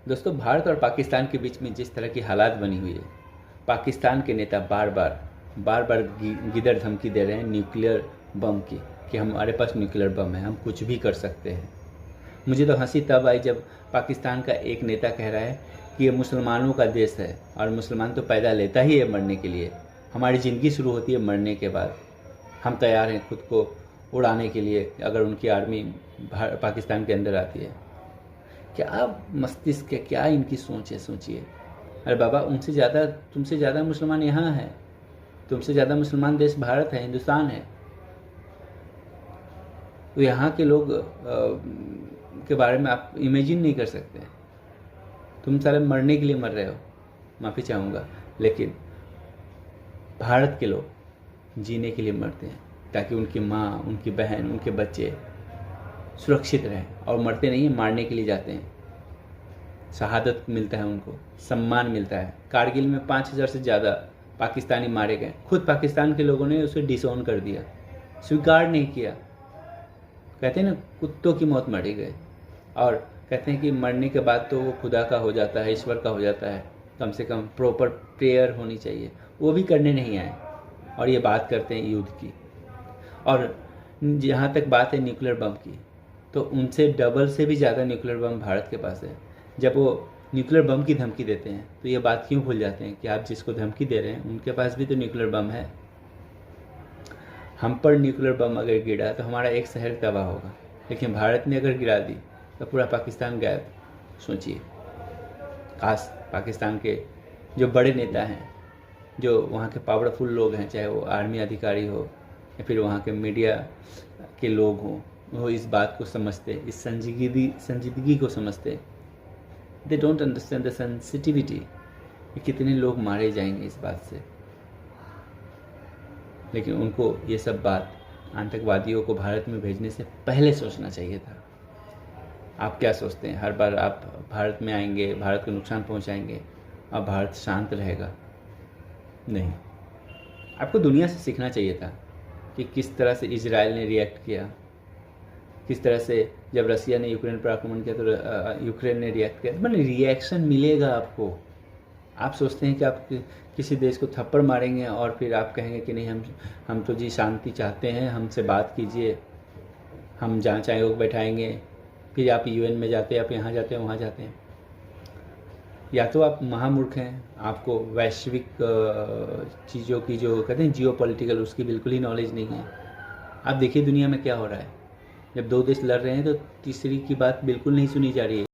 दोस्तों, भारत और पाकिस्तान के बीच में जिस तरह की हालात बनी हुई है, पाकिस्तान के नेता बार बार गिदड़ धमकी दे रहे हैं न्यूक्लियर बम की, कि हमारे पास न्यूक्लियर बम है, हम कुछ भी कर सकते हैं। मुझे तो हंसी तब आई जब पाकिस्तान का एक नेता कह रहा है कि ये मुसलमानों का देश है और मुसलमान तो पैदा लेता ही है मरने के लिए, हमारी ज़िंदगी शुरू होती है मरने के बाद, हम तैयार हैं खुद को उड़ाने के लिए अगर उनकी आर्मी पाकिस्तान के अंदर आती है। क्या मस्तिष्क है, क्या इनकी सोच है, सोचिए। अरे बाबा, उनसे ज़्यादा तुमसे ज़्यादा मुसलमान यहाँ हैं, तुमसे ज़्यादा मुसलमान देश भारत है, हिंदुस्तान है। तो यहाँ के लोग के बारे में आप इमेजिन नहीं कर सकते। तुम सारे मरने के लिए मर रहे हो, माफ़ी चाहूँगा, लेकिन भारत के लोग जीने के लिए मरते हैं ताकि उनकी माँ, उनकी बहन, उनके बच्चे सुरक्षित रहें, और मरते नहीं हैं, मारने के लिए जाते हैं। शहादत मिलता है उनको, सम्मान मिलता है। कारगिल में 5000 से ज़्यादा पाकिस्तानी मारे गए, खुद पाकिस्तान के लोगों ने उसे डिसऑन कर दिया, स्वीकार नहीं किया। कहते हैं ना, कुत्तों की मौत मारे गए, और कहते हैं कि मरने के बाद तो वो खुदा का हो जाता है, ईश्वर का हो जाता है, कम से कम प्रॉपर प्रेयर होनी चाहिए, वो भी करने नहीं आए, और ये बात करते हैं युद्ध की। और जहाँ तक बात है न्यूक्लियर बम की, तो उनसे डबल से भी ज़्यादा न्यूक्लियर बम भारत के पास है। जब वो न्यूक्लियर बम की धमकी देते हैं तो ये बात क्यों भूल जाते हैं कि आप जिसको धमकी दे रहे हैं उनके पास भी तो न्यूक्लियर बम है। हम पर न्यूक्लियर बम अगर गिरा तो हमारा एक शहर तबाह होगा, लेकिन भारत ने अगर गिरा दी तो पूरा पाकिस्तान गायब। सोचिए, खास पाकिस्तान के जो बड़े नेता हैं, जो वहाँ के पावरफुल लोग हैं, चाहे वो आर्मी अधिकारी हो या फिर वहाँ के मीडिया के लोग हों, वो इस बात को समझते, इस संजीदगी को समझते। They don't understand the sensitivity कि कितने लोग मारे जाएंगे इस बात से। लेकिन उनको ये सब बात आतंकवादियों को भारत में भेजने से पहले सोचना चाहिए था। आप क्या सोचते हैं, हर बार आप भारत में आएंगे, भारत को नुकसान पहुंचाएंगे और भारत शांत रहेगा? नहीं, आपको दुनिया से सीखना चाहिए था कि किस तरह से इजराइल ने रिएक्ट किया, किस तरह से जब रसिया ने यूक्रेन पर आक्रमण किया तो यूक्रेन ने रिएक्ट किया। मतलब रिएक्शन मिलेगा आपको। आप सोचते हैं कि आप किसी देश को थप्पड़ मारेंगे और फिर आप कहेंगे कि नहीं, हम तो जी शांति चाहते हैं, हमसे बात कीजिए, हम जांच आयोग बैठाएंगे। फिर आप यूएन में जाते हैं, आप यहाँ जाते हैं, वहाँ जाते हैं। या तो आप महामूर्ख हैं, आपको वैश्विक चीज़ों की, जो कहते हैं जियो पॉलिटिकल, उसकी बिल्कुल ही नॉलेज नहीं है। आप देखिए दुनिया में क्या हो रहा है, जब दो देश लड़ रहे हैं तो तीसरी की बात बिल्कुल नहीं सुनी जा रही है।